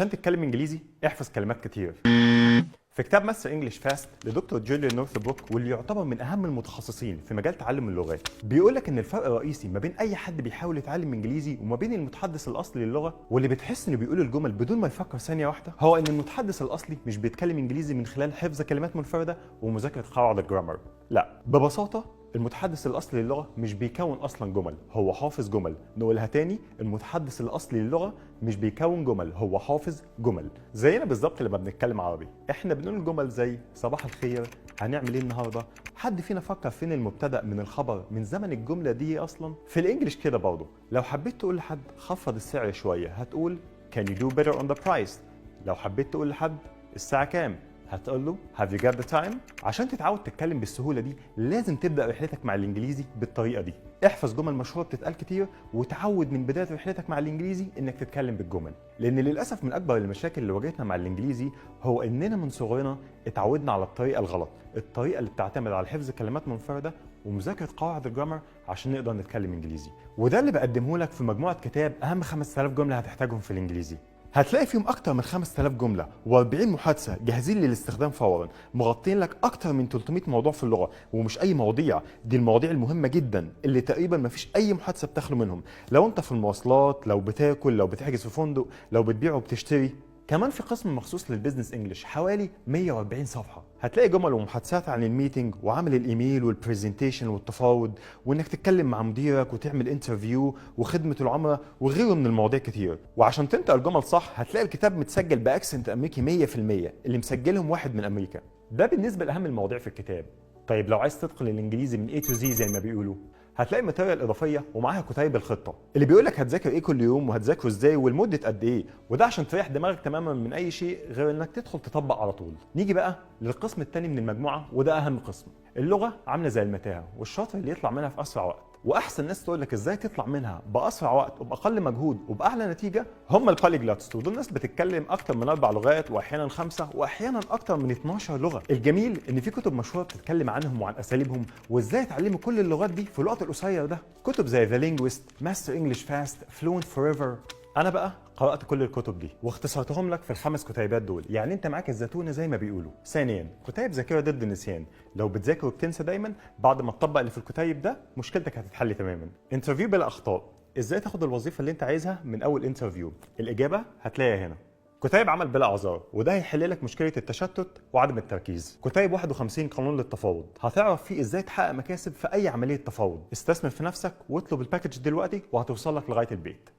عشان تتكلم انجليزي احفظ كلمات كتير. في كتاب ماستر انجلش فاست لدكتور جوليان نورثبروك، واللي يعتبر من اهم المتخصصين في مجال تعلم اللغات، بيقول لك ان الفرق الرئيسي ما بين اي حد بيحاول يتعلم انجليزي وما بين المتحدث الاصلي للغه واللي بتحس انه بيقول الجمل بدون ما يفكر ثانيه واحده، هو ان المتحدث الاصلي مش بيتكلم انجليزي من خلال حفظ كلمات منفرده ومذاكره قواعد الجرامر. لا، ببساطه المتحدث الاصلي للغه مش بيكون اصلا جمل، هو حافظ جمل. نقولها تاني، المتحدث الاصلي للغه مش بيكون جمل، هو حافظ جمل. زينا بالظبط لما بنتكلم عربي، احنا بنقول جمل زي صباح الخير، هنعمل ايه النهارده. حد فينا فكر فين المبتدا من الخبر من زمن الجمله دي اصلا؟ في الانجليش كده برضه، لو حبيت تقول لحد خفض السعر شويه هتقول can you do better on the price. لو حبيت تقول لحد الساعه كام هتقول له have you got the time. عشان تتعود تتكلم بالسهوله دي لازم تبدا رحلتك مع الانجليزي بالطريقه دي. احفظ جمل مشهوره بتتقال كتير، وتعود من بدايه رحلتك مع الانجليزي انك تتكلم بالجمل. لان للاسف من اكبر المشاكل اللي واجهتنا مع الانجليزي هو اننا من صغرنا اتعودنا على الطريقه الغلط، الطريقه اللي بتعتمد على حفظ كلمات منفرده ومذاكره قواعد الجرامر عشان نقدر نتكلم انجليزي. وده اللي بقدمه لك في مجموعه كتاب اهم 5000 جمله هتحتاجهم في الانجليزي. هتلاقي فيهم اكتر من 5000 جمله و40 محادثه جاهزين للاستخدام فورا، مغطين لك اكتر من 300 موضوع في اللغه. ومش اي مواضيع، دي المواضيع المهمه جدا اللي تقريبا ما فيش اي محادثه بتخلو منهم، لو انت في المواصلات، لو بتاكل، لو بتحجز في فندق، لو بتبيع وبتشتري. كمان في قسم مخصوص للبيزنس انجلش حوالي 140 صفحه، هتلاقي جمل ومحادثات عن الميتنج وعمل الايميل والبرزنتيشن والتفاوض وانك تتكلم مع مديرك وتعمل انترفيو وخدمه العملاء وغيره من المواضيع كتير. وعشان تنطق الجمل صح هتلاقي الكتاب متسجل باكسنت امريكي 100%، اللي مسجلهم واحد من امريكا. ده بالنسبه لاهم المواضيع في الكتاب. طيب لو عايز تتقن الانجليزي من A to Z زي ما بيقولوا، هتلاقي ماتيريال اضافيه ومعاها كتيب الخطه اللي بيقول لك هتذاكر ايه كل يوم وهتذاكره ازاي والمده قد ايه، وده عشان تريح دماغك تماما من اي شيء غير انك تدخل تطبق على طول. نيجي بقى للقسم الثاني من المجموعه، وده اهم قسم. اللغه عامله زي المتاهه، والشاطر اللي يطلع منها في اسرع وقت. واحسن ناس تقول لك ازاي تطلع منها باسرع وقت وباقل مجهود وباعلى نتيجه هم البوليجلوتس، ودول ناس بتتكلم اكتر من 4 لغات واحيانا 5 واحيانا اكتر من 12 لغه. الجميل ان في كتب مشهوره بتتكلم عنهم وعن اساليبهم وازاي يتعلموا كل اللغات دي في الوقت القصير ده. كتب زي ذا لينجويست، ماستر انجلش فاست، فلوينت فور ايفر. انا بقى قرات كل الكتب دي واختصرتهم لك في ال5 كتيبات دول، يعني انت معاك الزتونه زي ما بيقولوا. ثانيا، كتيب ذاكره ضد النسيان، لو بتذاكر وبتنسى دايما بعد ما تطبق اللي في الكتيب ده مشكلتك هتتحل تماما. انترفيو بلا اخطاء، ازاي تاخد الوظيفه اللي انت عايزها من اول انترفيو، الاجابه هتلاقيها هنا. كتيب عمل بلا اعذار، وده هيحل لك مشكله التشتت وعدم التركيز. كتيب 51 قانون للتفاوض، هتعرف فيه ازاي تحقق مكاسب في اي عمليه تفاوض. استثمر في نفسك واطلب الباكج دلوقتي وهتوصل لك لغايه البيت.